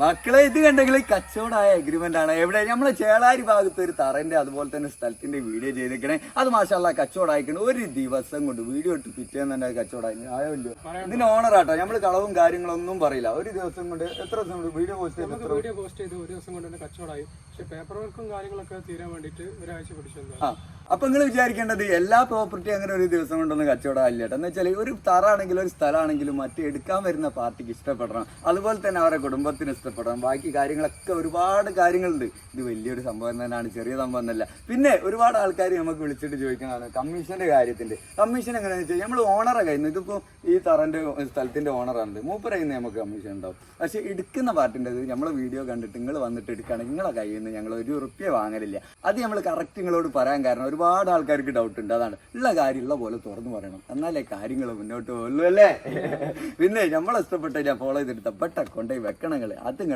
മക്കളെ ഇത് കണ്ടെങ്കിൽ കച്ചവടമായ എഗ്രിമെന്റ് ആണ്. എവിടെ നമ്മളെ ചേളാരി ഭാഗത്ത് ഒരു തറന്റെ അതുപോലെ തന്നെ സ്ഥലത്തിന്റെ വീഡിയോ ചെയ്തേക്കണേ. അത് മാഷാല്ലാ കച്ചവടം അയക്കണേ. ഒരു ദിവസം കൊണ്ട് വീഡിയോ ഇട്ട് പിറ്റേന്ന് തന്നെ കച്ചവടം ആയല്ലോ. ഇതിന് ഓണറാട്ടോ, നമ്മള് കളവും കാര്യങ്ങളൊന്നും പറയില്ല. ഒരു ദിവസം കൊണ്ട് എത്ര ദിവസം കൊണ്ട് വീഡിയോ പോസ്റ്റ് ചെയ്ത് ഒരു ദിവസം കൊണ്ട് തന്നെ കച്ചവടമായി. പക്ഷെ പേപ്പർ വർക്കും കാര്യങ്ങളൊക്കെ തീരാൻ വേണ്ടിയിട്ട് ഒരാഴ്ച പിടിച്ചു. അപ്പൊ നിങ്ങൾ വിചാരിക്കേണ്ടത് എല്ലാ പ്രോപ്പർട്ടി അങ്ങനെ ഒരു ദിവസം കൊണ്ടൊന്നും കച്ചവടം അല്ല കേട്ടോ. എന്ന് വെച്ചാൽ ഒരു തറാണെങ്കിലും ഒരു സ്ഥലമാണെങ്കിലും മറ്റേ എടുക്കാൻ വരുന്ന പാർട്ടിക്ക് ഇഷ്ടപ്പെടണം, അതുപോലെ തന്നെ അവരുടെ കുടുംബത്തിന് ഇഷ്ടപ്പെടണം. ബാക്കി കാര്യങ്ങളൊക്കെ ഒരുപാട് കാര്യങ്ങളുണ്ട്. ഇത് വലിയൊരു സംഭവം തന്നെയാണ്, ചെറിയ സംഭവം എന്നല്ല. പിന്നെ ഒരുപാട് ആൾക്കാർ നമുക്ക് വിളിച്ചിട്ട് ചോദിക്കുന്നതാണ് കമ്മീഷന്റെ കാര്യത്തിന്റെ. കമ്മീഷൻ എങ്ങനെയാണെന്ന് വെച്ചാൽ നമ്മൾ ഓണറെ കയ്യിൽ നിന്ന്, ഇതിപ്പോ ഈ തറന്റെ സ്ഥലത്തിന്റെ ഓണറാണ്, മൂപ്പരയിൽ നിന്ന് നമുക്ക് കമ്മീഷൻ ഉണ്ടാവും. പക്ഷെ എടുക്കുന്ന പാർട്ടിൻ്റെ നമ്മളെ വീഡിയോ കണ്ടിട്ട് നിങ്ങൾ വന്നിട്ട് എടുക്കുകയാണെങ്കിൽ നിങ്ങളെ കയ്യിൽ നിന്ന് ഞങ്ങൾ ₹1 വാങ്ങലില്ല. അത് നമ്മൾ കറക്റ്റ് നിങ്ങളോട് പറയാൻ കാരണം ഒരുപാട് ആൾക്കാർക്ക് ഡൗട്ട് ഉണ്ട്. അതാണ് ഉള്ള കാര്യം ഉള്ള പോലെ തുറന്നു പറയണം, എന്നാലേ കാര്യങ്ങൾ മുന്നോട്ട് പോകുള്ളൂ അല്ലേ. പിന്നെ നമ്മളെ ഇഷ്ടപ്പെട്ടില്ല ഫോളോ ചെയ്തെടുത്ത പെട്ട കൊണ്ടുപോയി വെക്കണങ്ങൾ അത്